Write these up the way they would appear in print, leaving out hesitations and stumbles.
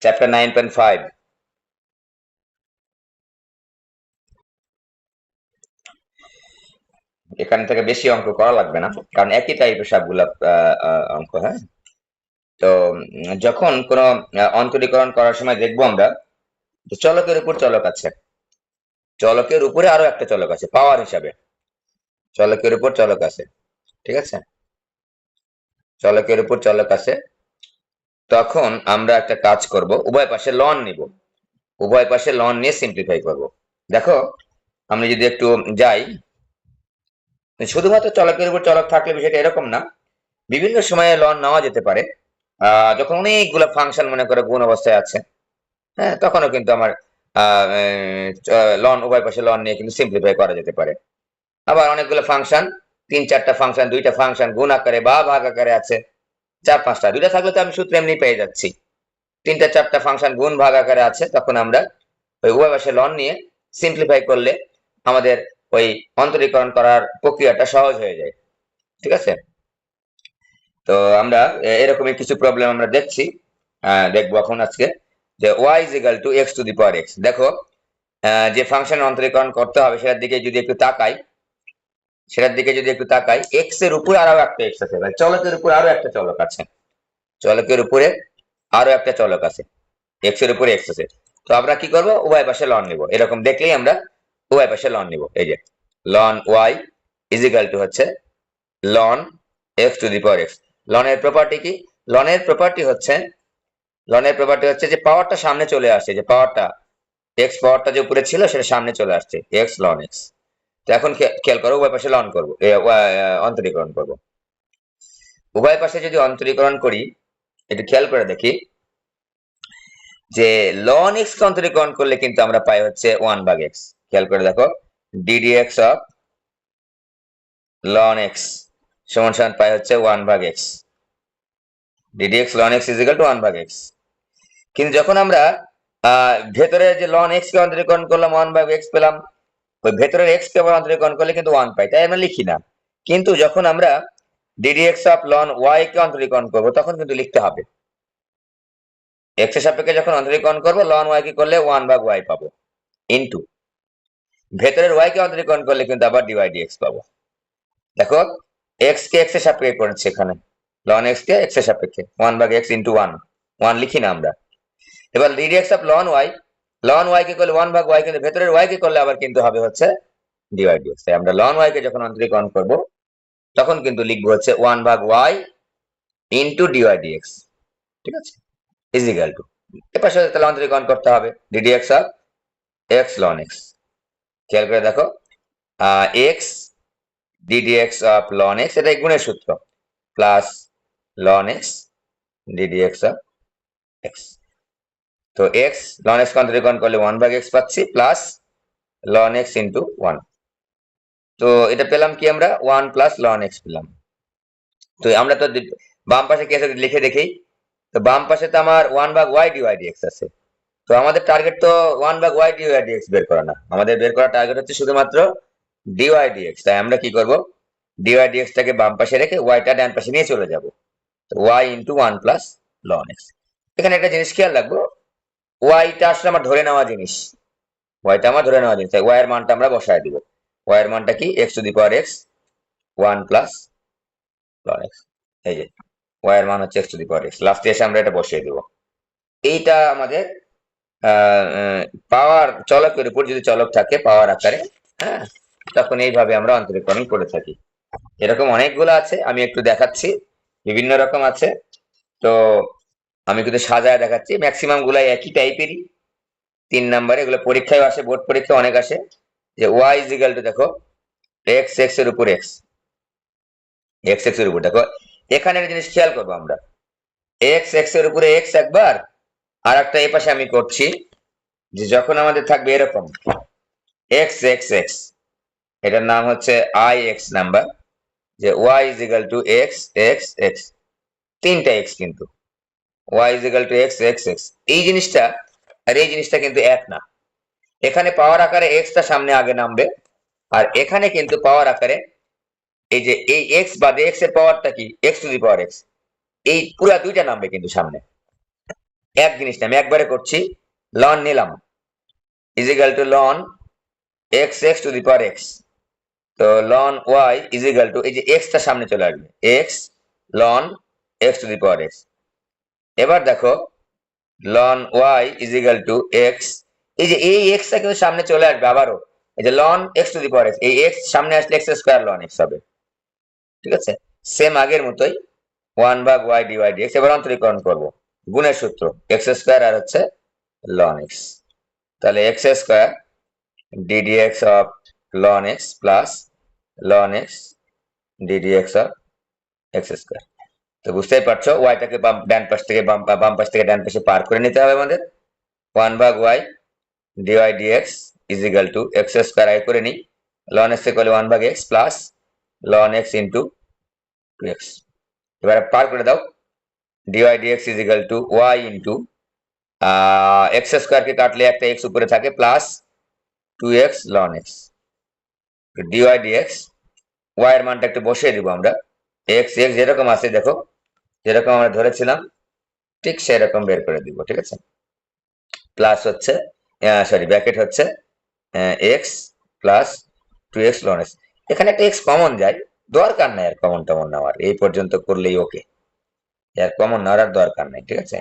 Chapter 9.5। এখান থেকে বেশি অঙ্ক করা লাগবে না, কারণ একই টাইপের সবগুলা অঙ্ক। হ্যাঁ, তো যখন কোনো অন্তরীকরণ করার সময় দেখবো আমরা যে চলকের উপর চলক আছে, চলকের উপরে আরো একটা চলক আছে পাওয়ার হিসাবে, চলকের উপর চলক আছে, ঠিক আছে, চলকের উপর চলক আছে, তখন আমরা একটা কাজ করব, উভয় পাশে লন নিব, উভয় পাশে লন নিয়ে সিম্পলিফাই করব। দেখো, আমরা যদি একটু যাই, শুধুমাত্র চলকের উপর চলক থাকলে বিষয়টা এরকম না, বিভিন্ন সময়ে লন নেওয়া যেতে পারে। যখন অনেকগুলো ফাংশন মনে করে গুণ অবস্থায় আছে, হ্যাঁ, তখনও কিন্তু আমার লন, উভয় পাশে লন নিয়ে কিন্তু সিম্পলিফাই করা যেতে পারে। আবার অনেকগুলো ফাংশন, 3-4টা ফাংশন, 2টা ফাংশন গুণ আকারে বা ভাগ আকারে আছে, 4-5টা, 2টা থাকলে তো আমি সূত্র এমনি পেয়ে যাচ্ছি। 3-4টা ফাংশন গুণ ভাগ আকারে আছে, তখন আমরা ওই উভয় পাশে লন নিয়ে সিম্পলিফাই করলে আমাদের ওই অন্তরীকরণ করার প্রক্রিয়াটা সহজ হয়ে যায়, ঠিক আছে। তো আমরা এরকমই কিছু প্রবলেম আমরা দেখছি, দেখবো এখন আজকে, যে y is equal to x to the power x। দেখো, যে ফাংশন অন্তরীকরণ করতে হবে সেটার দিকে যদি একটু তাকাই, x এর উপরে আরো একটা x আছে, মানে চলকের উপর আরো একটা চলক আছে, চলকের উপরে আরো একটা চলক আছে, x এর উপরে x আছে। তো আমরা কি করব, উভয় পাশে লন নিব, এরকম দেখলেই আমরা উভয় পাশে লন নিব। এই যে ln y is equal to হচ্ছে ln x to the power x। লনের প্রপার্টি কি? লনের প্রপার্টি হচ্ছে, যে পাওয়ারটা সামনে চলে আসছে, যে পাওয়ারটা x পাওয়ারটা যে উপরে ছিল সেটা সামনে চলে আসছে, x ln x। তো এখন খেয়াল করো, উভয় পাশে লন করব, অন্তরীকরণ করব। উভয় পাশে যদি অন্তরীকরণ করি, একটু খেয়াল করে দেখি, যে ln x কে অন্তরীকরণ করলে কিন্তু আমরা পাই হচ্ছে 1/x। খেয়াল করে দেখো, ddx অফ ln x সমান সমান পাই হচ্ছে 1/x, ddx ln x is equal to 1/x। কিন্তু যখন আমরা ভেতরে যে ln x কে অন্তরীকরণ করলাম 1/x পেলাম, ওই ভেতরের x কে আবার অন্তরীকরণ করলে কিন্তু 1 পাই, তাই আমরা লিখি না। কিন্তু যখন আমরা ddx অফ ln y কে অন্তরীকরণ করব, তখন কিন্তু লিখতে হবে। x এর সাপেক্ষে যখন অন্তরীকরণ করব, ln y কে করলে 1/y পাবো, ইনটু ভেতরের y কে অন্তরীকরণ করলে কিন্তু আবার dy dx পাবো। দেখো, x কে x এর সাপেক্ষে করেছে, এখানে ln x কে x এর সাপেক্ষে 1/x ইনটু 1 লিখি না আমরা। এবার ddx অফ ln y কে করলে 1/y, কিন্তু ভেতরের y কে করলে আবার কিন্তু হবে হচ্ছে dy dx। তাই আমরা ln y কে যখন অন্তরীকরণ করব, তখন কিন্তু লিখবো হচ্ছে 1/y ইনটু dy dx, ঠিক আছে, ইজ ইকুয়াল টু, এর পাশে তাহলে অন্তরীকরণ করতে হবে ddx of x ln x। খেয়াল করে দেখো, x ddx of ln x, এটা গুণের সূত্র, plus ln x ddx of x। তো x ln x অন্তরীকরণ করলে 1/x পাচ্ছি, প্লাস ln x ইনটু 1। তো এটা পেলাম কি, আমরা 1 প্লাস ln x পেলাম। তো আমরা তো বাম পাশে কি আছে লিখে দেখি, তো বাম পাশে তো আমার 1/y dy dx আছে। তো আমাদের টার্গেট তো 1/y dy dx বের করা না, আমাদের বের করা টার্গেট হচ্ছে শুধুমাত্র dy dx। তাই আমরা কি করব, dy dx টাকে বাম পাশে রেখে y টা ডান পাশে নিয়ে চলে যাব, তো y into 1 plus ln x। এখানে একটা জিনিস খেয়াল রাখবো, y টা আসলে আমার ধরে নেওয়া জিনিস, y টা আমার ধরে নেওয়া জিনিস, তাই y এর মানটা আমরা বসায় দিব। y এর মানটা কি, x to the power x 1 plus ln x। এই যে y এর মান হচ্ছে x to the power x, লাস্টে এসে আমরা এটা বসিয়ে দেব। এইটা আমাদের পাওয়ার, চলকের উপর যদি চলক থাকে পাওয়ার আকারে, হ্যাঁ, তখন এইভাবে আমরা অন্তরীকরণ করে থাকি। এরকম অনেকগুলো আছে, আমি একটু দেখাচ্ছি, বিভিন্ন রকম আছে। তো আমি কিন্তু সাজায় দেখাচ্ছি, ম্যাক্সিমাম গুলাই একই টাইপেরই। 3 নাম্বারে এগুলো পরীক্ষায় আসে, বোর্ড পরীক্ষা অনেক আসে, যে y ইজ ইকুয়াল টু, দেখো x এর উপর x, এর উপর, দেখো এখানে একটা জিনিস খেয়াল করবো আমরা, x এর উপরে x একবার, আর একটা এই পাশে আমি করছি, যে যখন আমাদের থাকবে এরকম x, এটার নাম হচ্ছে ix নাম্বার, যে y is equal to x, তিনটা x, কিন্তু y is equal to x, এই জিনিসটা আর এই জিনিসটা কিন্তু এক না। এখানে পাওয়ার আকারে x টা সামনে আগে নামবে, আর এখানে কিন্তু পাওয়ার আকারে এই যে এই x বাদে x এর পাওয়ারটা কি, x to the power x, এই পুরা দুইটা নামবে কিন্তু সামনে। এক জিনিস না, আমি একবারে করছি। লন নিলাম is equal to ln X X to the power X. তো ln Y is equal to, এই যে এক্স টা সামনে চলে আসবে, X ln x to the power X. এবার দেখো ln Y is equal to X, এই যে এই এক্স টা কিন্তু সামনে চলে আসবে আবারও, এই যে ln x to the power x, এই এক্স সামনে আসলে এক্স স্কোয়ার লন এক্স হবে। ঠিক আছে, সেম আগের মতোই 1/y dy dx। এবার অন্তরীকরণ করব, গুণের সূত্র এক্স স্কোয়ার আর হচ্ছে লন এক্স, তাহলে x square ddx of loan x plus ln X ddx of x square. তো বুঝতেই পারছো ওয়াইটাকে ডান পাশ থেকে বাম পাশ থেকে ডান পাশে পার করে নিতে হবে আমাদের। 1/y dy dx is equal to X square আগে করে নিই, ln X equal 1/x plus ln X into 2x। এবার পার করে দাও, dy dx is equal to y into X square কে কাটলে একটা এক্স উপরে থাকে plus 2x ln X. dy dx y এর মানটা একটু বসিয়ে দিব আমরা, x x যেরকম আছে দেখো, যেরকম আমরা ধরেছিলাম ঠিক সেরকম বের করে দিব। ঠিক আছে, প্লাস হচ্ছে সরি ব্র্যাকেট হচ্ছে x plus 2x ln x. এখানে একটা এক্স কমন যায়, দরকার নাই আর কমন টমন নেওয়ার, এই পর্যন্ত করলেই ওকে, এর কমন নেওয়ার আর দরকার নেই। ঠিক আছে,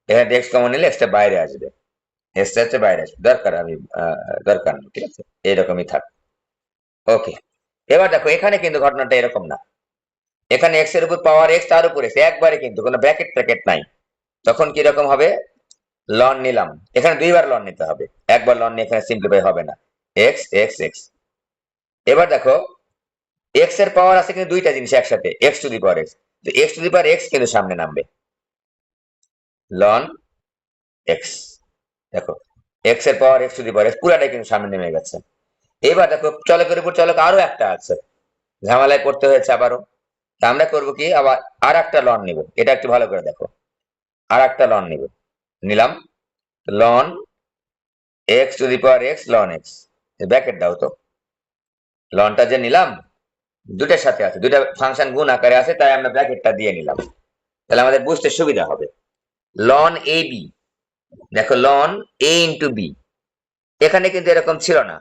এখানে এক্স কমন নিলে এক্সটা বাইরে আসবে, এক্সটা হচ্ছে বাইরে আসবে, দরকার নেই। ঠিক আছে, এইরকমই থাক। ওকে, এবার দেখো এখানে কিন্তু ঘটনাটা এরকম না, এখানে এক্স এর উপর পাওয়ার এক্স, তার উপরে একবারে কিন্তু কোনো ব্র্যাকেট ট্র্যাকেট নাই। তখন কি রকম হবে, লন নিলাম, এখানে দুইবার লন নিতে হবে, একবার লন নিয়ে এখানে সিম্পলিফাই হবে না, এক্স এক্স এক্স। এবার দেখো এক্স এর পাওয়ার আছে কিন্তু দুইটা জিনিস একসাথে, X to the power X, তো X to the power X কিন্তু সামনে নামবে, লন এক্স। দেখো এক্স এর power X to the power X পুরাটাই কিন্তু সামনে নেমে গেছে। এবার দেখো চলকের উপর চলক আরো একটা আছে, ঝামেলায় পড়তে হয়েছে আবারও। তা আমরা করবো কি, আবার আর একটা লন নিব, এটা একটু ভালো করে দেখো, আর একটা লন নিব, নিলাম ln x to the power x ln x, bracket দাও তো, লনটা যে নিলাম দুটার সাথে আছে, দুটা ফাংশন গুণ আকারে আছে, তাই আমরা ব্র্যাকেটটা দিয়ে নিলাম, তাহলে আমাদের বুঝতে সুবিধা হবে। লন এ বি, দেখো লন এ ইন্টু বি, এখানে কিন্তু এরকম ছিল না,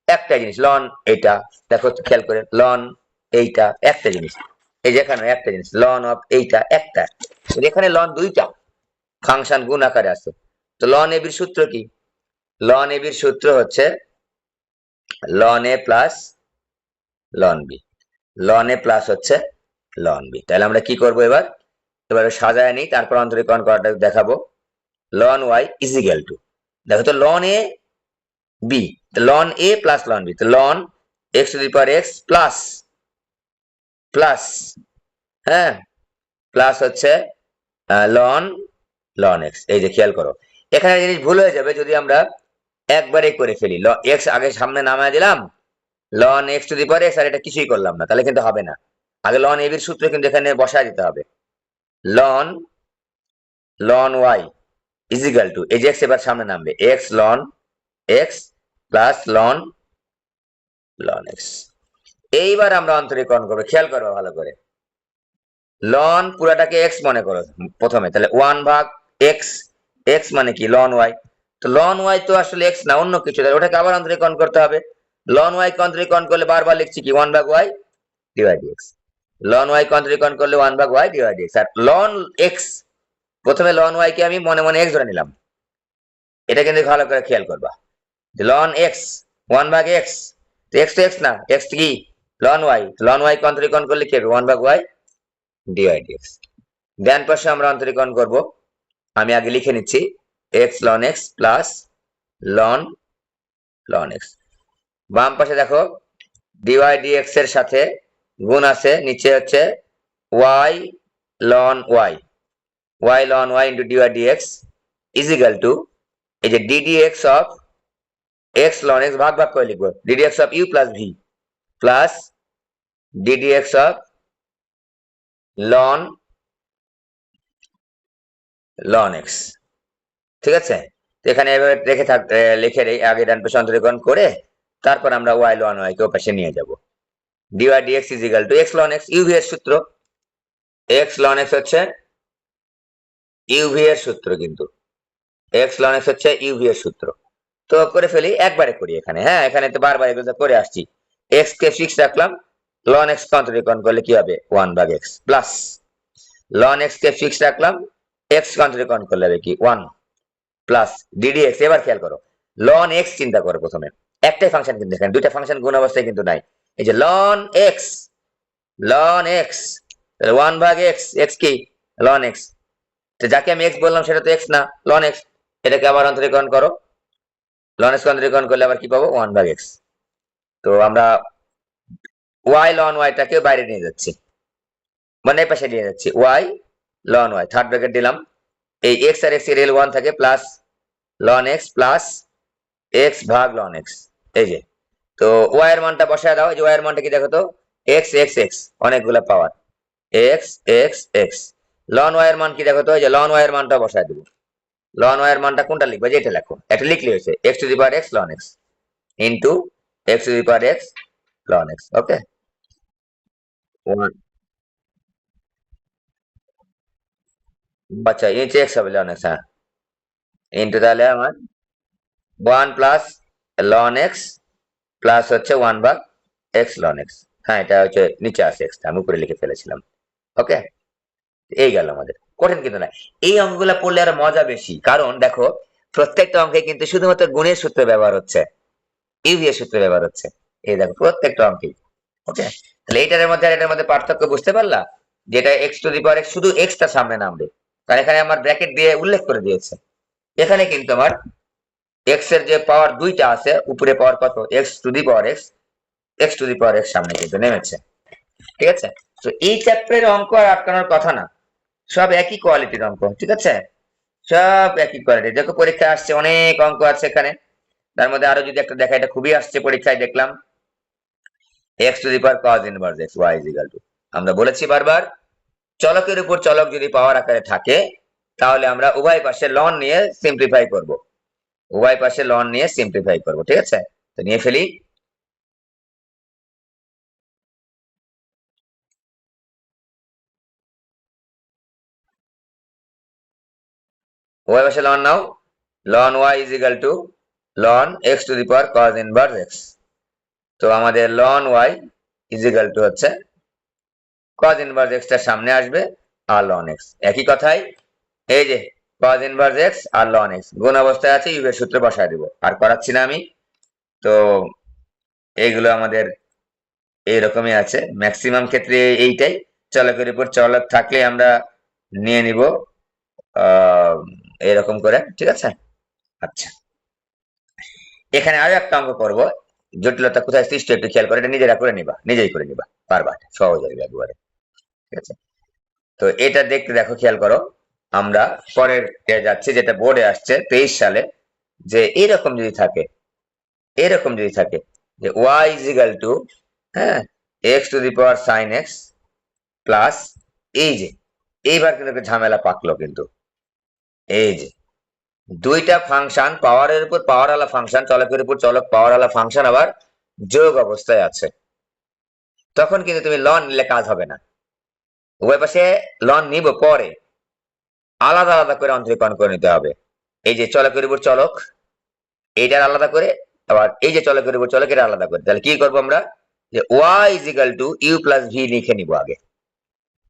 একটা জিনিস লন এইটা, দেখো খেয়াল করে লন এইটা একটা জিনিস, এই যেখানে একটা জিনিস লন অফ এইটা একটা, এখানে লন দুইটা ফাংশন গুণ আকারে আছে। তো লন এ বির সূত্র কি, লন এ বির সূত্র হচ্ছে loan a plus ln B, ln a plus হচ্ছে লন বি। তাহলে আমরা কি করব, এবার এবারে সাজায় নিই, তারপর অন্তরীকরণ করাটা দেখাবো। Ln Y is equal to, দেখো তো ln a b, ln a plus ln b, তো ln x to the power x plus plus হ্যাঁ প্লাস হচ্ছে লন লন এক্স। এই যে খেয়াল করো এখানে জিনিস ভুল হয়ে যাবে যদি আমরা একবারে করে ফেলি, এক্স আগে সামনে নামায় দিলাম, ln x to the power X, আর এটা কিছুই করলাম না, তাহলে কিন্তু হবে না। আগে লন এবির সূত্র কিন্তু এখানে বসায় দিতে হবে, ln ln Y is equal to, এই যে এক্স এবার সামনে নামবে, x ln x plus ln ln x. এইবার আমরা অন্তরীকরণ করবো, খেয়াল করবো ভালো করে, লন পুরাটাকে এক্স মনে করো প্রথমে, তাহলে 1/x, এক্স মানে কি লন ওয়াই, তো লন ওয়াই তো আসলে এক্স না অন্য কিছু, তাহলে ওটাকে আবার অন্তরীকরণ করতে হবে। লন ওয়াই কে অন্তরীকরণ করলে বারবার লিখছি কি 1/y dydx, লন ওয়াই কে অন্তরীকরণ করলে 1/y dydx। আর লন এক্স, প্রথমে লন ওয়াই কে আমি মনে মনে এক্স ধরে নিলাম, এটা কিন্তু ভালো করে খেয়াল করবা, লন এক্স 1/x, এক্স তো এক্স না, এক্স কি লন ওয়াই, লন ওয়াই কে অন্তরীকরণ করলে কি হবে 1/y dydx। ডান পাশে আমরা অন্তরীকরণ করব, আমি আগে লিখে নিচ্ছি, x ln x plus ln ln x. বাম পাশে দেখো ডিওয়াই ডিএক্স এর সাথে গুণ আছে, নিচে হচ্ছে y ln y, y ln Y into dy dx is equal to, এই যে ddx of x ln x ভাগ ভাগ করে লিখবো, ddx of u plus v plus ddx of ln ln x. ঠিক আছে, এখানে এভাবে রেখে লিখে আগে ডান পাশে অন্তরীকরণ করে তারপর আমরা ওয়াই লন ওয়াই কে পাশে নিয়ে যাব, dy dx is equal to x ln x, uv এর সূত্র, এক্স লন এক্স হচ্ছে ইউভি এর সূত্র কিন্তু, এক্স লন এক্স হচ্ছে ইউভি এর সূত্র। তো করে ফেলি, একবারে করি এখানে। হ্যাঁ, এখানে তো বারবার এগুলো করে আসছি। এক্স কে ফিক্স রাখলাম, লন এক্স কন্টিনিউকরণ করলে কি হবে 1/x প্লাস লন এক্স কে ফিক্স রাখলাম, এক্স কন্টিনিউকরণ করলে হবে কি 1 প্লাস ডিডিএক্স। এবার খেয়াল করো, লন এক্স চিন্তা করো প্রথমে, একটাই ফাংশন কিন্তু এখানে, দুইটা ফাংশন গুণ অবস্থায় কিন্তু নাই। এই যে লন এক্স তাহলে 1/x, এক্স কি লন এক্স, তো যাকে আমি এক্স বললাম সেটা তো এক্স না, লন এক্স। এটাকে আবার অন্তরীকরণ করো, লন এক্স অন্তরীকরণ করলে আবার কি পাবো 1/x। তো আমরা ওয়াই লন ওয়াইটাকে বাইরে নিয়ে যাচ্ছি, মানে এই পাশে নিয়ে যাচ্ছি, y ln y third bracket দিলাম, এই এক্স আর এক্স এর এল 1 থাকে plus ln x plus x ভাগ লন এক্স। এই যে, তো ওয়াই এর মানটা বসায় দাও, যে ওয়াই এর মানটা কি দেখো তো, এক্স এক্স এক্স, অনেকগুলা power, X X X. Ln Y এর মান কি দেখো তো, এই যে লন ওয়াই এর মানটা বসায় দিব। লন ওয়াই এর মানটা কোনটা লিখবে, যেটা লেখো, এটা লিখলে হয়েছে X to the power x ln X into X to the power x ln X. Okay, আচ্ছা নিচে এক্স হবে লন এক্স, হ্যাঁ, ইনটু তাহলে আমার 1 প্লাস লন এক্স প্লাস হচ্ছে 1/x লন এক্স। হ্যাঁ, এটা হচ্ছে নিচে আছে এক্স, আমি উপরে লিখে ফেলেছিলাম। ওকে, এই গেল আমাদের, কঠিন কিন্তু না। এই অঙ্কগুলো পড়লে আরো মজা বেশি, কারণ দেখো প্রত্যেকটা অঙ্কে কিন্তু শুধুমাত্র গুণের সূত্র ব্যবহার হচ্ছে, ইউভি এর সূত্র ব্যবহার হচ্ছে। এই দেখো প্রত্যেকটা অঙ্কে। ওকে, তাহলে এইটার মধ্যে আর এটার মধ্যে পার্থক্য বুঝতে পারলা, যেটা x to the power x শুধু এক্স তার সামনে নামবে, কারণ এখানে আমার ব্র্যাকেট দিয়ে উল্লেখ করে দিয়েছে। এখানে কিন্তু আমার এক্স এর যে পাওয়ার দুইটা আছে, উপরে পাওয়ার কত x to the power X, X to the power x সামনে কিন্তু নেমেছে। ঠিক আছে, তো এই চ্যাপ্টারের অঙ্ক আর আটকানোর কথা না, সব একই কোয়ালিটির অঙ্ক। ঠিক আছে, সব একই কোয়ালিটি। দেখো পরীক্ষায় আসছে অনেক অঙ্ক আছে এখানে, তার মধ্যে আরো যদি একটা দেখা, এটা খুবই আসছে পরীক্ষায় দেখলাম, x to the power cos inverse x y is equal to, আমরা বলেছি বারবার, চলকের উপর চলক যদি পাওয়ার আকারে থাকে তাহলে আমরা উভয় পাশে লন নিয়ে সিম্পলিফাই করব, উভয় পাশে লন নিয়ে সিম্পলিফাই করব। ঠিক আছে, তো নিয়ে ফেলি। উভয় পাশে লন নাও, ln Y is equal to ln x to the power cos inverse x. তো আমাদের ln Y is equal to হচ্ছে cos ইনভার্স এক্স টার সামনে আসবে আর লন এক্স, একই কথাই। এই যে cos ইনভার্স এক্স আর লন এক্স গুণ অবস্থায় আছে, ইউ এর সূত্রে বসায় দিব, আর করাচ্ছি না আমি। তো এইগুলো আমাদের এইরকমই আছে, ম্যাক্সিমাম ক্ষেত্রে এইটাই, চলকের উপর চলক থাকলে আমরা নিয়ে নিব আহ এরকম করে। ঠিক আছে, আচ্ছা, এখানে আরো একটা অঙ্ক করবো, জটিলতা কোথায় সৃষ্টি একটু খেয়াল করে, এটা নিজেরা করে নিবা, নিজেই করে নিবা, পারবা, সহজ হয়ে যাবে একবারে। ঠিক আছে, তো এটা দেখতে দেখো, খেয়াল করো, আমরা পরের যাচ্ছি, যেটা বোর্ডে আসছে 23 সালে, যে এরকম যদি থাকে, এরকম যদি থাকে যে y ইজ ইকুয়াল টু, হ্যাঁ, x to the power sine x plus, এই যে এইবার কিন্তু একটা ঝামেলা পাকলো কিন্তু, এই যে দুইটা ফাংশন পাওয়ারের উপর পাওয়ার আলা ফাংশন, চলকের উপর চলক পাওয়ার আলা ফাংশন আবার যোগ অবস্থায় আছে, তখন কিন্তু তুমি লন নিলে কাজ হবে না, উভয় পাশে লন নিব, পরে আলাদা আলাদা করে অন্তরীকরণ করে নিতে হবে। এই যে চলকের উপর চলক এইটার আলাদা করে, আবার এই যে চলকের উপর চলক এটা আলাদা করে, তাহলে কি করবো আমরা, যে y is equal to u plus v লিখে নিব আগে।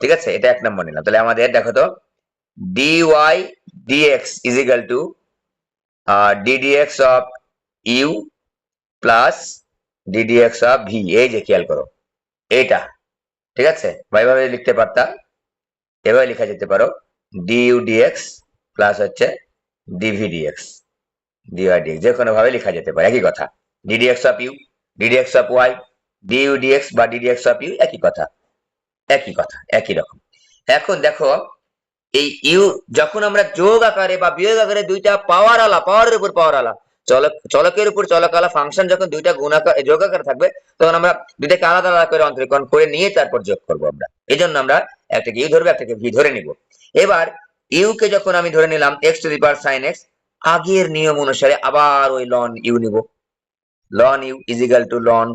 ঠিক আছে, এটা এক নম্বর নিলাম। তাহলে আমাদের দেখো তো dy dx is equal to ddx of u plus ddx of v, এই যে খেয়াল করো এটা। ঠিক আছে, ভাইভাবে লিখতে পারতা, এভাবে লেখা যেতে পারো, du dx প্লাস হচ্ছে dv dx, dy dx, যে কোনো ভাবে লেখা যেতে পারে, একই কথা। ddx of u, ddx of y, du dx বা ddx অফ ইউ, একই কথা, একই কথা, একই রকম। এখন দেখো, এই ইউ যখন আমরা যোগ আকারে বা বিয়োগ আকারে দুইটা পাওয়ার আলা, পাওয়ারের উপর পাওয়ার আলা, চলকের উপর চলক আলা ফাংশন যখন দুইটা গুণ আকার যোগ আকারে থাকবে, তখন আমরা দুইটাকে আলাদা আলাদা করে অন্তরীকরণ করে নিয়ে তারপর যোগ করব আমরা। এই জন্য আমরা একটাকে ইউ ধরবো, একটাকে ভি ধরে নিব। এবার ইউ কে যখন আমি ধরে নিলাম x to the power sine x, আগের নিয়ম অনুসারে আবার ওই লন ইউ নিব, ln u is equal to ln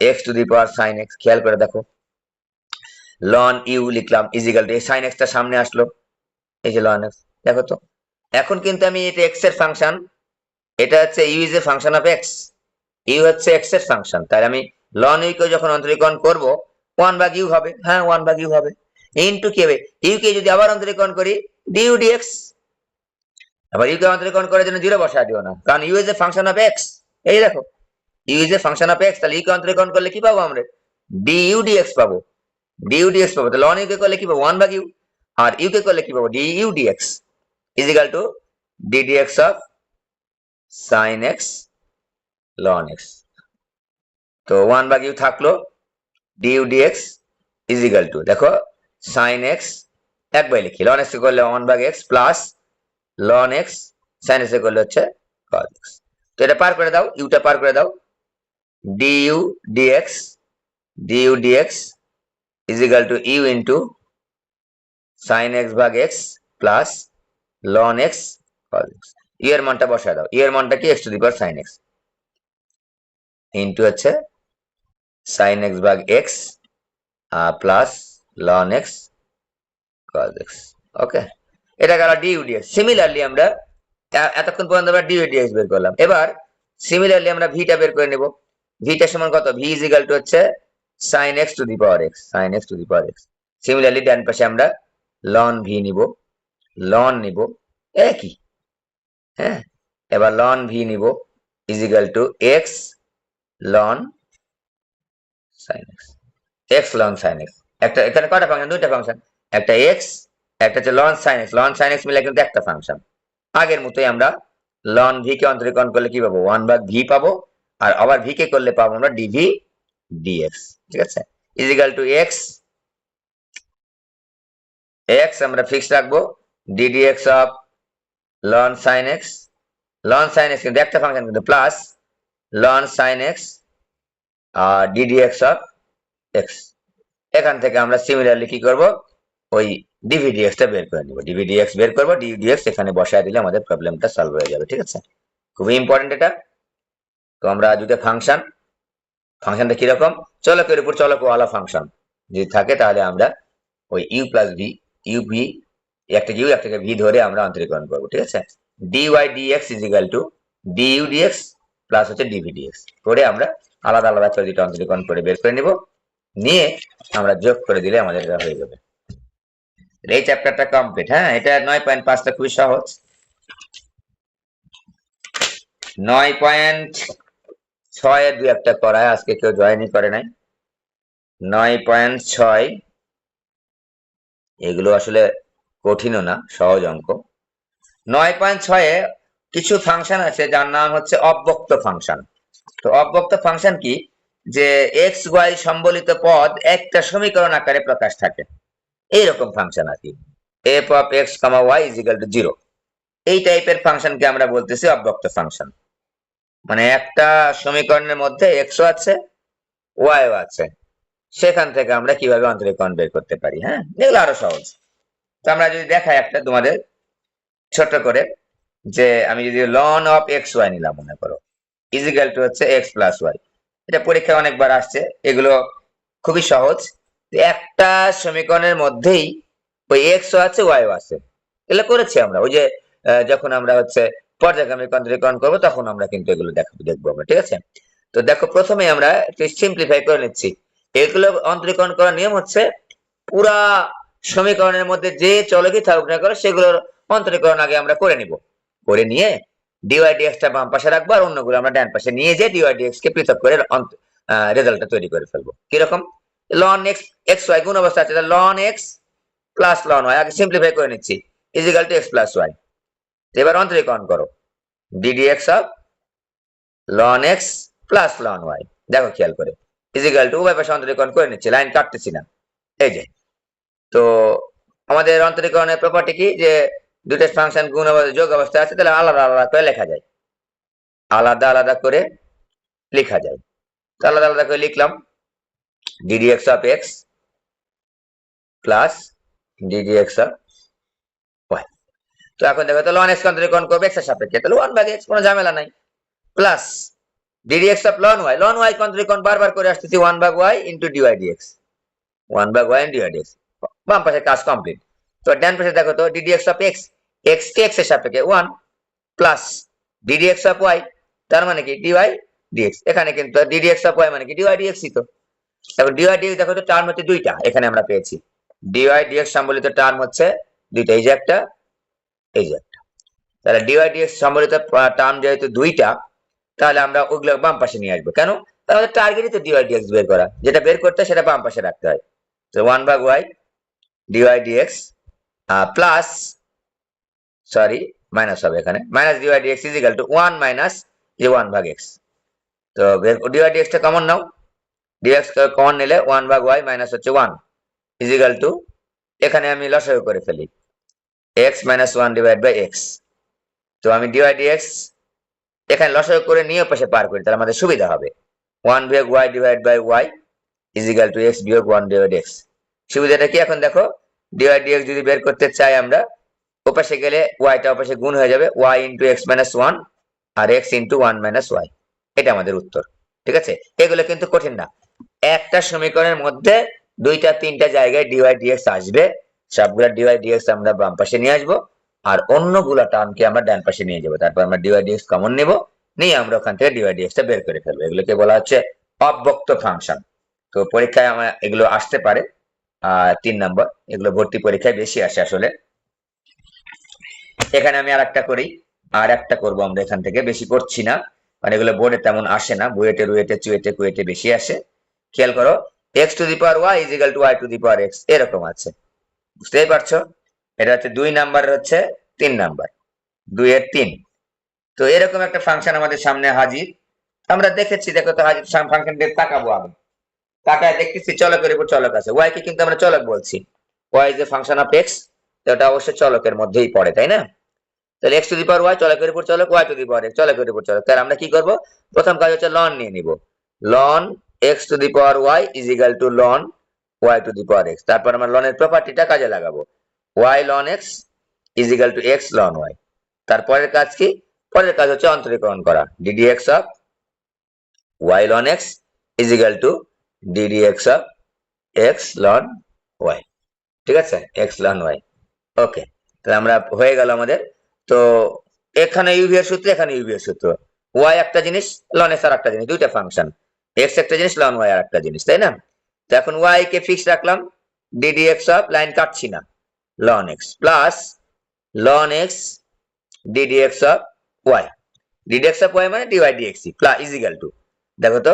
x to the power sine x. খেয়াল করে দেখো, লন ইউ লিখলাম ইজ ইকুয়াল টু, এই সাইন এক্স টা সামনে আসলো, এই যে লন এক্স, দেখো তো এখন কিন্তু আমি এটা এক্স এর ফাংশন, এটা হচ্ছে u is a function of x, u হচ্ছে এক্স এর ফাংশন, তাহলে আমি লন ইউ কে যখন অন্তরীকরণ করব 1/u হবে, হ্যাঁ 1/u হবে, ইনটু কি হবে, ইউ কে যদি আবার অন্তরীকরণ করি du dx, আবার ইউ কে অন্তরীকরণ করার জন্য 0 বসায় দিও না, কারণ u is a function of x. এই দেখো u is a function of x, তাহলে ইউ কে অন্তরীকরণ করলে কি পাবো আমরা, du dx পাবো, du dx পাবো, তাহলে লন ইউ কে করলে কি পাবো 1/u, আর ইউ কে করলে কি পাবো du dx is equal two d dx of sin x ln x। তো 1/u থাকলো, du dx is equal to, দেখো sin x একবার লিখি, ln x কে করলে 1/x plus ln x sin x করলে হচ্ছে cos x। তো এটা পার করে দাও, ইউটা পার করে দাও, du dx is equal to u into sin x ভাগ x প্লাস ln x cos x। U এর মানটা বসায় দাও, ইউ এর মানটা কি x to the power sin x into হচ্ছে sin x ভাগ x প্লাস ln x cos x। Okay, এটা গেল du dx। সিমিলারলি আমরা এতক্ষণ পর্যন্ত আমরা du dx বের করলাম, এবার সিমিলারলি আমরা ভিটা বের করে নেব। ভিটা সমান কত, v ইজ ইকুয়াল টু হচ্ছে sin x to the power x, sin x to the power x। Similarly ডান পাশে আমরা ln v নিব, ln নিব একই, হ্যাঁ এবার ln v নিব is equal to x ln sin x, x ln sin x। একটা এখানে কয়টা ফাংশন, দুইটা ফাংশন, একটা x একটা হচ্ছে ln sin x, ln sin x মিলে কিন্তু একটা ফাংশন। আগের মতোই আমরা ln v কে অন্তরীকরণ করলে কি পাবো 1/v পাবো, আর আবার v কে করলে পাবো আমরা dv dx, ঠিক আছে, ইজ ইকুয়াল টু x আমরা ফিক্স রাখবো, d dx of ln sin x, ln sin x কিন্তু একটা ফাংশন কিন্তু, প্লাস ln sin x আর d dx অফ x। এখান থেকে আমরা সিমিলারলি কি করব, ওই dv dx টা বের করে নিব, dv dx বের করব, dv dx এখানে বসায় দিলে আমাদের প্রবলেমটা সলভ হয়ে যাবে, ঠিক আছে, খুবই ইম্পর্টেন্ট এটা। তো আমরা দুটো ফাংশনটা কিরকম, চলকের উপর চলক ওয়ালা ফাংশন যদি থাকে তাহলে আমরা ওই u plus v, u v একটাকে u একটাকে v ধরে আমরা অন্তরীকরণ করবো, ঠিক আছে, dy dx is equal two du dx plus হচ্ছে dv dx করে আমরা আলাদা আলাদা করে দুটো অন্তরীকরণ করে বের করে নিব, নিয়ে আমরা যোগ করে দিলে আমাদের এটা হয়ে যাবে। এই চ্যাপ্টারটা কমপ্লিট। হ্যাঁ, এটা 9.5টা খুবই সহজ। 9.6 এর দুই একটা করায়, আজকে কেউ জয়েনই করে নাই। 9.6 এগুলো আসলে কঠিনও না, সহজ অঙ্ক। 9.6 এ কিছু ফাংশন আছে যার নাম হচ্ছে অব্যক্ত ফাংশন। তো অব্যক্ত ফাংশন কি, যে এক্স ওয়াই সম্বলিত পদ একটা সমীকরণ আকারে প্রকাশ থাকে, এইরকম ফাংশন আর কি, f of x, y is equal to 0, এই টাইপের ফাংশনকে আমরা বলতেছি অব্যক্ত ফাংশন। মানে একটা সমীকরণের মধ্যে x ও আছে y ও আছে, সেখান থেকে আমরা কিভাবে অন্তরীকরণ বের করতে পারি। হ্যাঁ, এগুলো আরো সহজ। তো আমরা যদি দেখাই একটা তোমাদের ছোট করে, যে আমি যদি ln of x y নিলাম মনে করো, ইজ ইকুয়াল টু হচ্ছে x প্লাস y, এটা পরীক্ষায় অনেকবার আসছে, এগুলো খুবই সহজ। একটা সমীকরণের মধ্যেই ওই x ও আছে y ও আছে, এগুলো করেছি আমরা ওই যে যখন আমরা হচ্ছে পর্যায়ক্রমিক অন্তরীকরণ করবো তখন আমরা কিন্তু এগুলো দেখবো আমরা, ঠিক আছে। তো দেখো প্রথমে আমরা সিম্পলিফাই করে নিচ্ছি। এগুলো অন্তরীকরণ করার নিয়ম হচ্ছে পুরা সমীকরণের মধ্যে যে চলকই থাকুক না করে সেগুলোর অন্তরীকরণ আগে আমরা করে নিব, করে নিয়ে dy dx টা বাম পাশে রাখবো আর অন্যগুলো আমরা ডান পাশে নিয়ে যে dy dx কে পৃথক করে রেজাল্টটা তৈরি করে ফেলবো। কিরকম, ln x xy গুণ অবস্থা আছে, ln x প্লাস ln y, আগে সিম্পলিফাই করে নিচ্ছি, is equal to x plus y। এবার অন্তরীকরণ করো, d dx of ln x প্লাস ln y, দেখো খেয়াল করে, ইজ ইকুয়াল টু উভয় পাশে অন্তরীকরণ করে নিচ্ছি, লাইন কাটতেছি না, এই যে। তো আমাদের অন্তরীকরণের প্রপার্টি কি, যে দুটো ফাংশন গুণ যোগ অবস্থায় আছে, তাহলে আলাদা আলাদা করে লেখা যায়, আলাদা আলাদা করে লেখা যায়। তো আলাদা আলাদা করে লিখলাম, d dx of x plus d dx of y। তো এখন দেখো, তো ln x অন্তরীকরণ করবে x এর সাপেক্ষে, তাহলে 1/x, কোনো ঝামেলা নাই, plus d dx of ln y অন্তরীকরণ বারবার করে আসতেছি 1/y into dy dx, 1/y into dy dx, বাম পাশে কাজ কমপ্লিট। তো ডান পাশে দেখো তো d dx of x, x K x এর সাপেক্ষে 1 প্লাস ডিডিএক্স অফ ওয়াই, তার মানে কি ডিওয়াই ডিএক্স। এখানে কিন্তু ডিডিএক্স অফ ওয়াই মানে কি ডিওয়াই ডিএক্স ই তো। এখন ডিওয়াই ডিএক্স দেখো তো টার্ম হচ্ছে দুইটা, এখানে আমরা পেয়েছি ডিওয়াই ডিএক্স সম্বলিত টার্ম হচ্ছে দুইটা, এই যে একটা, এই যে একটা। তাহলে ডিওয়াই ডিএক্স সম্বলিত টার্ম যেহেতু দুইটা, তাহলে আমরা ওগুলো বাম পাশে নিয়ে আসবো। কেন? তাহলে টার্গেটই তো ডিওয়াই ডিএক্স বের করা, যেটা বের করতে হয় সেটা বাম পাশে রাখতে হয়। তো 1/y dy dx plus, sorry minus হবে এখানে, minus dy dx is equal to 1 minus যে 1/x। তো ডিওয়াই ডিএক্স টা কমন নাও, ডিএক্স কমন নিলে 1/y মাইনাস হচ্ছে 1 ইজ ইকুয়াল টু, এখানে আমি লসাগু করে ফেলি x minus 1 divide by x। তো আমি ডিওয়াই ডিএক্স এখানে লসাগু করে নিয়ে পাশে পার করি, তাহলে আমাদের সুবিধা হবে 1 বিয়োগ y divide by y is equal to x বিয়োগ 1 ডিভাইড x। সুবিধাটা কি এখন দেখো, ডিওয়াই ডিএক্স যদি বের করতে চাই আমরা, ওপাশে গেলে y টা ওপাশে গুণ হয়ে যাবে, y ইন্টু x মাইনাস 1 আর x ইন্টু 1 মাইনাস y। এটা আমাদের উত্তর। ঠিক আছে, এগুলো কিন্তু কঠিন না। একটা সমীকরণের মধ্যে দুইটা তিনটা জায়গায় ডিওয়াই ডিএক্স আসবে, সবগুলা ডিওয়াই ডিএক্স আমরা বাম পাশে নিয়ে আসবো, আর অন্যগুলা টার্মকে আমরা ডান পাশে নিয়ে যাবো। তারপর আমরা ডিওয়াই ডিএক্স কমন নেব, নিয়ে আমরা ওখান থেকে ডিওয়াই ডিএক্স টা বের করে ফেলবো। এগুলোকে বলা হচ্ছে অব্যক্ত ফাংশন। তো পরীক্ষায় আমার এগুলো আসতে পারে 3 নম্বর, এগুলো ভর্তি পরীক্ষায় বেশি আসে আসলে। এখানে আমি আর একটা করি, আর একটা করবো আমরা এখান থেকে, বেশি করছি না মানে এগুলো বোর্ডে তেমন আসে না, বুয়েটে রুয়েটে চুয়েটে কুয়েটে বেশি আসে। খেয়াল করো, x to the power y is equal to y to the power x, এরকম আছে, বুঝতেই পারছো। এটা হচ্ছে 2 নাম্বার, হচ্ছে 3 নাম্বার, 2 এর 3। তো এরকম একটা ফাংশন আমাদের সামনে হাজির, আমরা দেখেছি। দেখো তো হাজির ফাংশনটা তাকাবো আমি, তাকায় দেখতেছি চলকের উপর চলক আছে, ওয়াই কে কিন্তু আমরা চলক বলছি, Y is a function of X, তো এটা অবশ্যই চলকের মধ্যেই পড়ে, তাই না? তাহলে X to the power Y চলকের উপর চলক, Y to the power X চলকের উপর চলক। তাহলে আমরা কি করব, প্রথম কাজ হচ্ছে লন নিয়ে নিব, ln x to the power y is equal to ln y to the power x. তারপর আমরা লনের প্রপার্টিটা কাজে লাগাবো, y ln x is equal to x ln y. তারপরের কাজ কি, পরের কাজ হচ্ছে অন্তরীকরণ করা, ddx of y ln x is equal to ddx of x ln y. ঠিক আছে, এক্স লন ওয়াই। ওকে, তাহলে আমরা হয়ে গেল আমাদের। তো এখানে ইউভি এর সূত্র, এখানে ইউভি এর সূত্র, ওয়াই একটা জিনিস, লন এক্স আর একটা জিনিস, দুইটা ফাংশন, এক্স একটা জিনিস, লন ওয়াই আর একটা জিনিস, তাই না? তো এখন ওয়াই কে ফিক্স রাখলাম, ddx অফ, লাইন কাটছি না, ln x plus ln X ddx of Y, ddx of Y মানে D Y dx plus is equal to, দেখো তো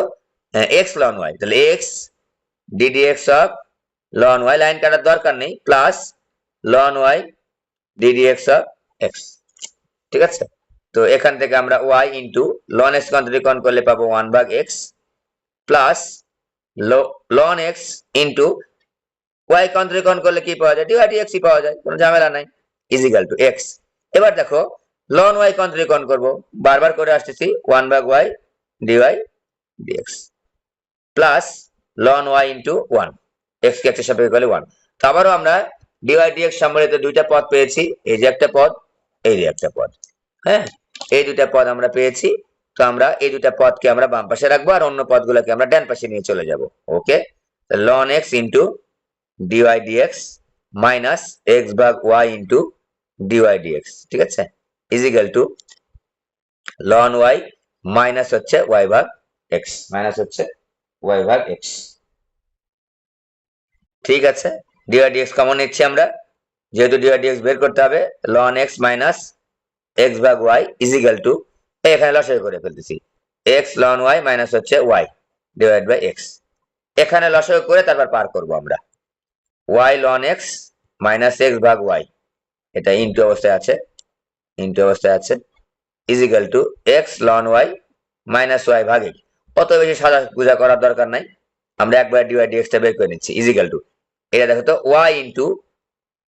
এক্স লন ওয়াই, তাহলে X ddx of ln Y, line কাটার দরকার নেই, plus ln Y ddx of X. ঠিক আছে, তো এখান থেকে আমরা ওয়াই ইন্টু লন এক্স কন্টিনিউকরণ করলে পাবো 1/x plus ln X into Y কন্টিনিউকরণ করলে কি পাওয়া যায়, ডিওয়াই ডিএক্স পাওয়া যায়, কোনো ঝামেলা নাই, ইজ ইকুয়াল টু এক্স। এবার দেখো লন ওয়াই কন্টিনিউকরণ করবো, বারবার করে আসতেছি, 1/y dy dx plus ln Y into 1, X কে এক্সের সাপেক্ষে করলে 1। তো আবারও আমরা ডিওয়াই ডিএক্স সম্বলিত দুইটা পদ পেয়েছি, এই যে একটা পদ, এই যে একটা পদ, হ্যাঁ, এই দুইটা পদ আমরা পেয়েছি। তো আমরা এই দুইটা পদকে আমরা বাম পাশে রাখবো, আর অন্য পদগুলোকে আমরা ডান পাশে নিয়ে চলে যাব। Okay, ln X into dy D X minus x ভাগ ওয়াই ইন্টু ডিওয়াই ডিএক্স, ঠিক আছে, is equal to ln Y minus হচ্ছে ওয়াই ভাগ এক্স, মাইনাস হচ্ছে ওয়াই ভাগ এক্স। ঠিক আছে, ডিওয়াই ডিএক্স কমন নিচ্ছি আমরা, যেহেতু ডিওয়াই ডিএক্স বের করতে হবে, লন এক্স মাইনাস এক্স ভাগ ওয়াই ইজ ইকুয়াল টু, এখানে লসাগু করে ফেলতেছি, এক্স লন ওয়াই মাইনাস হচ্ছে ওয়াই ডিভাইড বাই এক্স। এখানে লসাগু করে তারপর পার করব আমরা, y ln x minus x ভাগ ওয়াই, এটা ইনটু অবস্থায় আছে, ইনটু অবস্থায় আছে, is equal to x ln Y minus y ভাগ এক্স। অত বেশি সাজা পূজা করার দরকার নাই, আমরা একবার ডিওয়াই ডিএক্স টা বের করে নিচ্ছি, ইজ ইকুয়াল টু, এটা দেখো তো Y into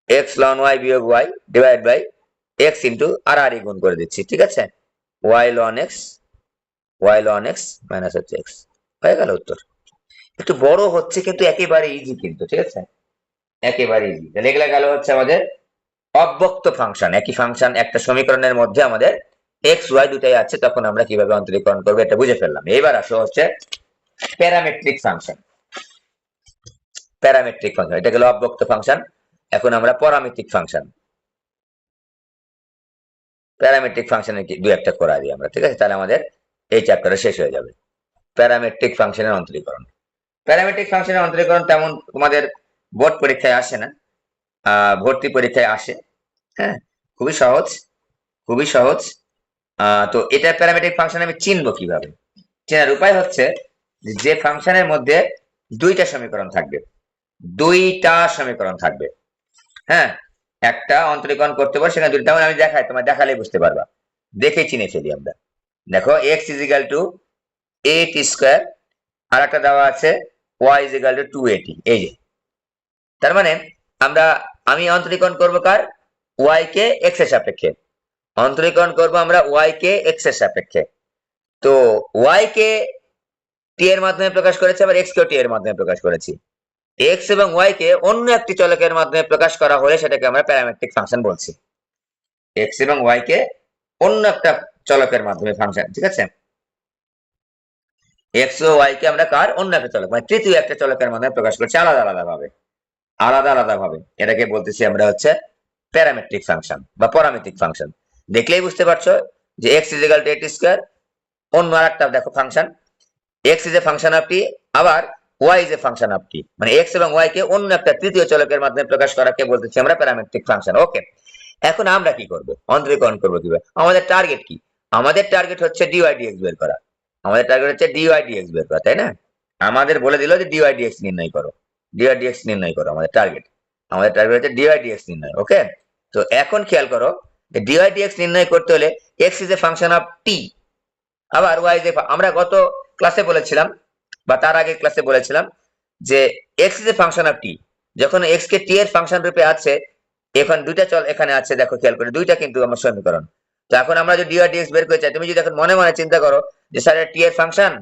X ln Y বিয়োগ Y divide by X into আর আর গুণ করে দিচ্ছি। ঠিক আছে, ওয়াই লন এক্স মাইনাস হচ্ছে এক্স, হয়ে গেল উত্তর। একটু বড় হচ্ছে কিন্তু একেবারে ইজি কিন্তু, ঠিক আছে, একেবারে ইজি। তাহলে এগুলা গেল হচ্ছে আমাদের অব্যক্ত ফাংশন, একই ফাংশন একটা সমীকরণের মধ্যে আমাদের এক্স ওয়াই দুটাই আছে, তখন আমরা কিভাবে অন্তরীকরণ করবো এটা বুঝে ফেললাম। এবার আসো হচ্ছে প্যারামেট্রিক ফাংশন, প্যারামেট্রিক ফাংশন, এটা গেল অব্যক্ত ফাংশন। এখন আমরা প্যারামেট্রিক ফাংশন, প্যারামেট্রিক ফাংশনের কি দুই একটা করা দিই আমরা, ঠিক আছে? তাহলে আমাদের এই চ্যাপ্টারটা শেষ হয়ে যাবে। প্যারামেট্রিক ফাংশনের অন্তরীকরণ। প্যারামেট্রিক ফাংশনের অন্তরীকরণ তেমন তোমাদের বোর্ড পরীক্ষায় আসে না, ভর্তি পরীক্ষায় আসে। হ্যাঁ, খুবই সহজ, খুবই সহজ। তো এটা প্যারামেট্রিক ফাংশন আমি চিনবো কিভাবে? চেনার উপায় হচ্ছে যে ফাংশনের মধ্যে দুইটা সমীকরণ থাকবে, দুইটা সমীকরণ থাকবে। হ্যাঁ, একটা অন্তরীকরণ করতে পারো, সেখানে দুইটা। আমি দেখাই, তোমার দেখালেই বুঝতে পারবা, দেখে চিনে ফেলি আমরা। দেখো x is equal to 8 square, আর একটা দেওয়া আছে y ইজ ইকাল টু 280। এই যে, তার মানে আমি অন্তরীকরণ করব কার? y কে x এর সাপেক্ষে অন্তরীকরণ করব আমরা, y কে x এর সাপেক্ষে। তো y কে t এর মাধ্যমে প্রকাশ করেছি, আবার x কে t এর মাধ্যমে প্রকাশ করেছি। x এবং y কে অন্য একটি চলকের মাধ্যমে প্রকাশ করা হলে সেটাকে আমরা প্যারামেট্রিক ফাংশন বলছি। x এবং y কে অন্য একটা চলকের মাধ্যমে ফাংশন, ঠিক আছে? x ও y কে আমরা কার? অন্য একটা চলক, মানে তৃতীয় একটা চলকের মাধ্যমে প্রকাশ করছি, আলাদা আলাদা ভাবে, আলাদা আলাদা ভাবে। এটাকে বলতেছি আমরা হচ্ছে প্যারামেট্রিক ফাংশন বা পরামিতিক ফাংশন। দেখলেই বুঝতে পারছো যে x is equal two 8 square, অন্য আরেকটা দেখো function, x is a function of t, আবার y is a function of t, মানে x এবং y কে অন্য একটা তৃতীয় চলকের মাধ্যমে প্রকাশ করাকে বলতেছি আমরা প্যারামেট্রিক ফাংশন। ওকে, এখন আমরা কি করব? অন্তরীকরণ করব কিভাবে? আমাদের টার্গেট কি? আমাদের টার্গেট হচ্ছে dy dx বের করা। আমাদের টার্গেট হচ্ছে dy dx বের করা, তাই না? আমাদের বলে দিল যে dy dx নির্ণয় করো, dy dx নির্ণয় করো। আমাদের টার্গেট হচ্ছে dy dx নির্ণয়। ওকে, তো এখন খেয়াল করো যে dy dx নির্ণয় করতে হলে x is a function of t, আবার y ইজ এ, আমরা গত ক্লাসে বলেছিলাম বা তার আগে ক্লাসে বলেছিলাম যে x is a function of t, যখন x কে t এর ফাংশন রূপে আছে, এখন দুইটা চল এখানে আছে, দেখো খেয়াল করে, দুইটা কিন্তু আমার সমীকরণ। তো এখন আমরা যদি dy dx বের করতে চাই, তুমি যদি এখন মনে মনে চিন্তা করো যে স্যার t এর ফাংশন,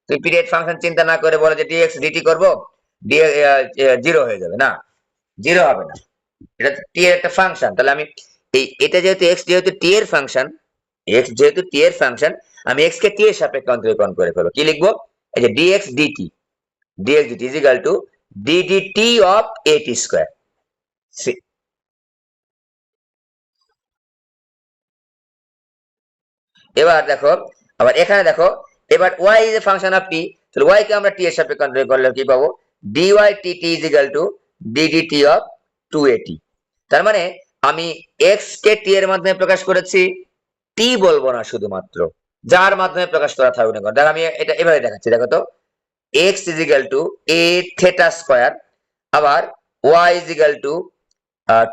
তুমি পিরিয়ড ফাংশন চিন্তা না করে বলো যে dx dt করব, জিরো হয়ে যাবে না, জিরো হবে না। এটা t এর একটা ফাংশন, তাহলে আমি এটা যেহেতু x যেহেতু t এর ফাংশন, আমি x কে t এর সাপেক্ষে অন্তরীকরণ করে ফেলবো। কি লিখবো? এই যে dx dt is equal to d dt of 8 square. এবার দেখো, আবার এখানে দেখো, এবার y is a function of t, তাহলে y কে আমরা t এর সাপেক্ষে অন্তরীকরণ করলে কি পাবো? dy dt is equal to d dt of 280। তার মানে আমি x কে t এর মাধ্যমে প্রকাশ করেছি, t বলবো না, শুধুমাত্র যার মাধ্যমে প্রকাশ করা থাকুক না কেন। দেখো আমি এটা এভাবে দেখাচ্ছি, দেখো তো, x is equal to a theta square, আবার y is equal to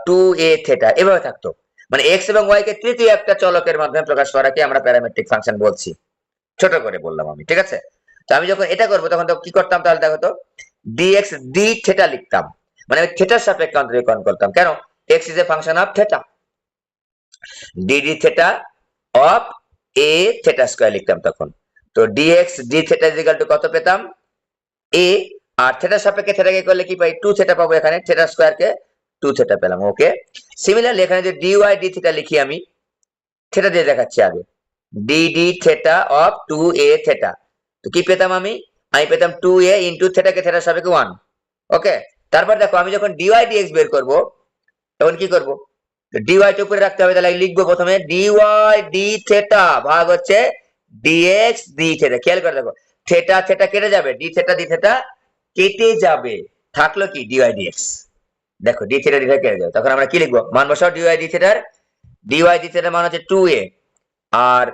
2a theta, এভাবে থাকতো। মানে x এবং y কে তৃতীয় একটা চলকের মাধ্যমে প্রকাশ করাকে আমরা প্যারামেট্রিক ফাংশন বলছি, ছোট করে বললাম আমি, ঠিক আছে? তো আমি যখন এটা করবো তখন তো কি করতাম? তাহলে দেখো তো, dx d theta লিখতাম, মানে আমি থিটার সাপেক্ষে অন্তরীকরণ করতাম। কেন? x is a function of theta, d d theta of a theta square লিখতাম তখন। তো dx d theta is equal to কত পেতাম? a, আর থিটার সাপেক্ষে থিটাকে করলে কি পাই? 2 থিটা পাবো, এখানে থিটা স্কয়ার কে 2 থিটা পেলাম। ওকে, সিমিলারলি এখানে যে dy d থিটা লিখি, আমি থিটা দিয়ে দেখাচ্ছি আগে, d d theta of 2a theta. তো কি পেতাম? আমি পেতাম 2a ইনটু থিটাকে থিটার সাপেক্ষে 1। ওকে, তারপর দেখো আমি যখন dy dx বের করব তখন কি করব? dy টা উপরে রাখতে হবে, তাহলে লিখবো প্রথমে dy d থিটা ভাগ হচ্ছে dx d থিটা। খেয়াল করে দেখো, থিটা থিটা কেটে যাবে, d থিটা d থিটা কেটে যাবে, থাকলো কি? dy dx। দেখো d থিটা d থিটা কেটে যাবে, তখন আমরা কি লিখবো? মান বসাও dy d থিটার, dy d থিটার মান হচ্ছে 2a, আর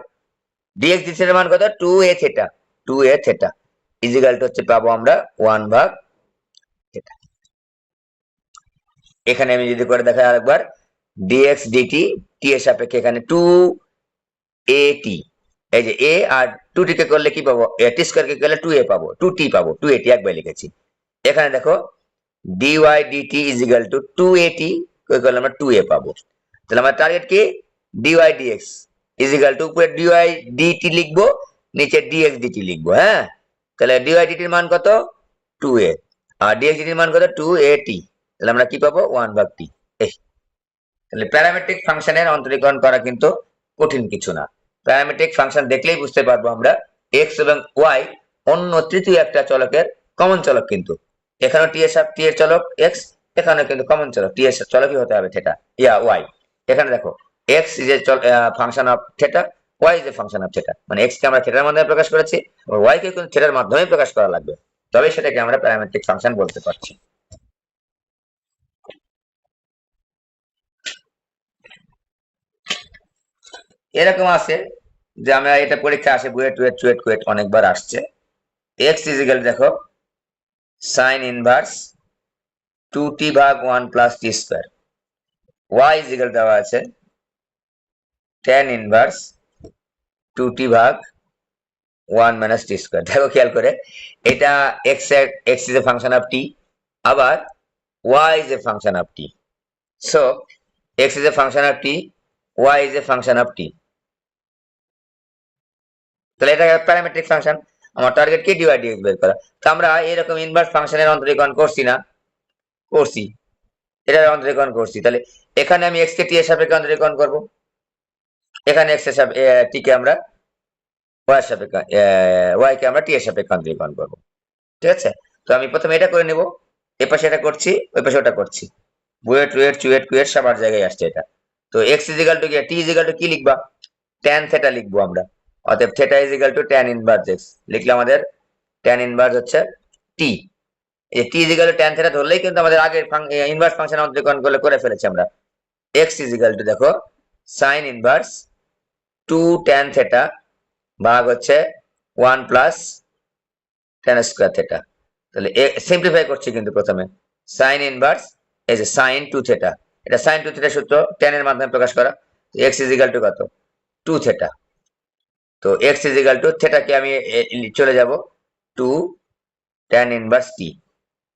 dx d থিটার মান কত? 2a theta, 2a theta is equal to হচ্ছে পাবো আমরা 1 ভাগ থিটা। এখানে আমি যদি করে দেখাই আরেকবার, dx dt t এর সাপেক্ষে এখানে 2at, এই যে a আর 2t কে করলে কি পাবো? t স্কয়ার কে করলে 2a পাবো, 2t পাবো, 2at একবার লিখেছি। এখানে দেখো dy dt is equal to 2at, কই করলে আমরা 2a পাবো। তাহলে আমার টার্গেট কি? dy dx is equal to, উপরে dy dt লিখবো, নিচে dx dt লিখবো। হ্যাঁ, তাহলে dy dt এর মান কত? 2a, আর dx dt এর মান কত? 2at। তাহলে আমরা কি পাবো? 1 ভাগ t। এই, তাহলে প্যারামেট্রিক ফাংশনের অন্তরীকরণ করা কিন্তু কঠিন কিছু না। প্যারামেট্রিক ফাংশন দেখলেই বুঝতে পারবো আমরা x এবং y অন্য তৃতীয় একটা চলকের কমন চলক, কিন্তু এখানেও t এর চলক x, এখানে কিন্তু কমন চলক t এর চলকই হতে হবে থিটা ইয়া y। এখানে দেখো x is a function of theta, y is a function of theta, মানে এক্স কে আমরা থিটার মাধ্যমে প্রকাশ করেছি, ওয়াই কে কিন্তু থিটার মাধ্যমে প্রকাশ করা লাগবে, তবে সেটাকে আমরা প্যারামেট্রিক ফাংশন বলতে পারছি। এরকম আছে যে আমরা এটা পরীক্ষা আসে বুয়েট টুয়েট চুয়েট কুয়েট অনেকবার আসছে। এক্স ইজ ইকুয়াল দেখো সাইন ইনভার্স 2t ভাগ 1 plus T square, y is equal দেওয়া আছে tan ইনভার্স 2t ভাগ 1 মাইনাস টি স্কয়ার। দেখো খেয়াল করে, এটা X is a function of T, আবার Y is a function of T. So X is a function of T, Y is a function of T, তাহলে এটা প্যারামেট্রিক ফাংশন। আমার target কি ডিওয়াই ডিএক্স বের করা। তো আমরা এরকম ইনভার্স ফাংশনের অন্তরীকরণ করছি না, করছি, এটা অন্তরীকরণ করছি, তাহলে এখানে আমি এক্স কে টি এর সাপেক্ষে অন্তরীকরণ করব, এখানে এক্স এর টি কে আমরা ওয়াই এর সাপেক্ষে ওয়াই কে আমরা টি এর সাপেক্ষে অন্তরীকরণ করব, ঠিক আছে। তো আমি প্রথমে এটা করে নেব, এ পাশে এটা করছি, ওই পাশে ওটা করছি, বুয়েট টুয়েট চুয়েট কুয়েট সবার জায়গায় আসছে এটা। তো এক্স ইজ ইকুয়াল টু কি, টি ইজ ইকুয়াল টু কি লিখবা, tan থিটা লিখবো আমরা, অতএব theta is equal to tan inverse X লিখলে আমাদের tan ইনভার্স হচ্ছে টি, এই T is equal to tan theta ধরলেই কিন্তু আমাদের আগের ইনভার্স ফাংশন অন্তরীকরণ করে ফেলেছি আমরা। এক্স ইজ ইকুয়াল টু দেখো সাইন ইনভার্স 2 tan থিটা ভাগ হচ্ছে 1 প্লাস tan স্কয়ার থিটা, তাহলে সিম্পলিফাই করছি কিন্তু প্রথমে সাইন ইনভার্স এই যে সাইন 2 থিটা, এটা সাইন 2 থিটা সূত্র tan এর মাধ্যমে প্রকাশ করা, এক্স ইজ ইকুয়াল টু কত 2 থিটা। তো এক্স ইজ ইকুয়াল টু থিটাকে আমি চলে যাব 2 tan ইনভার্স টি।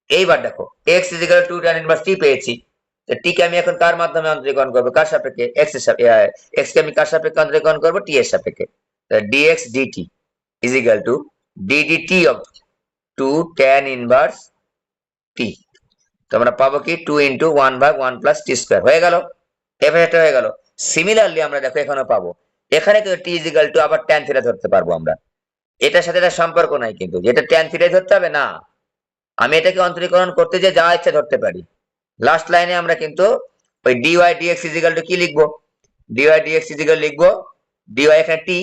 এইবার দেখো x is equal to tan inverse টি পেয়েছি, তো টি কে আমি এখন কার মাধ্যমে অন্তরীকরণ করব, কার সাপেক্ষে, এক্স এর সাপেক্ষে, এক্স কে আমি কার সাপেক্ষে অন্তরীকরণ করব, টি এর সাপেক্ষে, dx dt is equal two ddt of 2 tan inverse টি। তো আমরা পাবো কি 2 ইনটু 1 ভাগ 1 প্লাস টি স্কয়ার, হয়ে গেল, এফএটা হয়ে গেল। সিমিলারলি আমরা দেখো এখানেও পাবো, এখানে কিন্তু টি ইজ ইকুয়াল টু আবার tan থিটা ধরতে পারবো আমরা, এটার সাথে এটা সম্পর্ক নাই কিন্তু, যেটা tan থিটাই ধরতে হবে না, আমি এটাকে অন্তরীকরণ করতে যে যা ইচ্ছা ধরতে পারি। লাস্ট লাইনে আমরা কিন্তু ওই dy dx is equal to কি লিখবো, ডিওয়াই ডিএক্স ইজ ইকুয়াল লিখবো ডিওয়াই এখানে টি,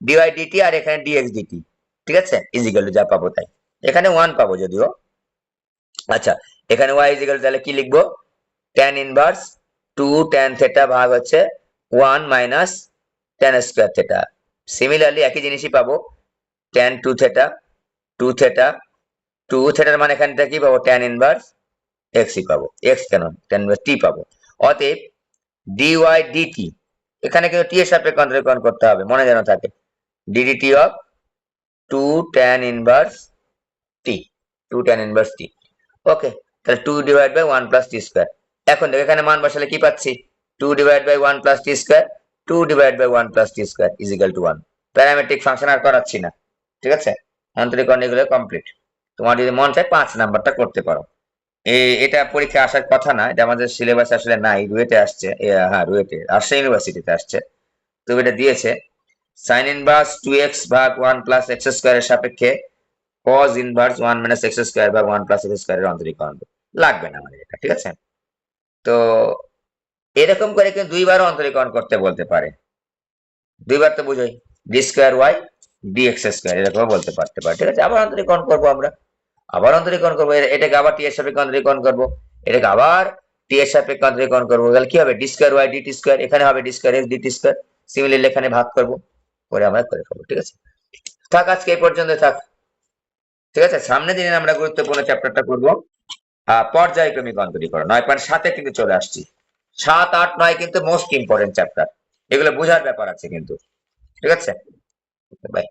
ডিওয়াই ডিটি, আর এখানে ডিএক্স ডিটি, ঠিক আছে, ইজ ইকুয়াল টু যা পাবো তাই, এখানে 1 পাবো যদিও। আচ্ছা এখানে ওয়াই ইজ ইকুয়াল তাহলে কি লিখবো, tan ইনভার্স 2 tan থিটা ভাগ হচ্ছে 1 minus tan square theta. Similarly একই জিনিসই পাবো, tan 2 থিটা 2 থিটা 2 থিটার মানে এখানটা কি পাবো, tan ইনভার্স x ই পাবো, x কেন tan ইনভার্স t পাবো। অতএব dy dt, এখানে কিন্তু t এর সাপেক্ষে অন্তরীকরণ করতে হবে, মনে যেন থাকে, ddt of 2 tan inverse t, 2 tan inverse t। Okay, তাহলে 2 divide by 1 plus T square. এখন দেখো এখানে মান বসালে কি পাচ্ছি, 2 divide by 1 plus T square, 2 divide by 1 plus T square is equal to 1। Parametric function আর করাচ্ছি না, ঠিক আছে, অন্তরীকরণ এগুলো কমপ্লিট। তোমার যদি মন চায় 5 নাম্বারটা করতে পারো, এটা পরীক্ষা আসার কথা না, এটা আমাদের সিলেবাস আসলে নাই, রুয়েটে আসছে, হ্যাঁ রুয়েটে রাজশাহী ইউনিভার্সিটিতে আসছে, তো এটা দিয়েছে সাইন ইনভার্স 2x ভাগ 1 প্লাস x স্কয়ারের সাপেক্ষে cos inverse 1 minus x square ভাগ 1 প্লাস x স্কয়ারের অন্তরীকরণ লাগবে না আমাদের এটা, ঠিক আছে। তো এরকম করে কিন্তু দুইবার অন্তরীকরণ করতে বলতে পারে, দুইবার তো বুঝোই, D square Y D X square এরকম বলতে পারতে পারে, ঠিক আছে। আবার অন্তরীকরণ করবো আমরা, আবার অন্তরীকরণ করবো, এটাকে আবার টি এর সাপেক্ষে অন্তরীকরণ করবো, এটাকে আবার টি এর সাপেক্ষে অন্তরীকরণ করবো, তাহলে কি হবে, d square y dt square, এখানে হবে d square x dt square, similarly এখানে ভাগ করবো, করে আমরা করে ফেলবো, ঠিক আছে। থাক আজকে এই পর্যন্ত থাক, ঠিক আছে। সামনের দিনে আমরা গুরুত্বপূর্ণ চ্যাপ্টারটা করবো পর্যায়ক্রমিক অন্তরীকরণ, 9.7 কিন্তু চলে আসছি, 7, 8, 9 কিন্তু মোস্ট ইম্পর্টেন্ট চ্যাপ্টার, এগুলো বোঝার ব্যাপার আছে কিন্তু, ঠিক আছে। বাই।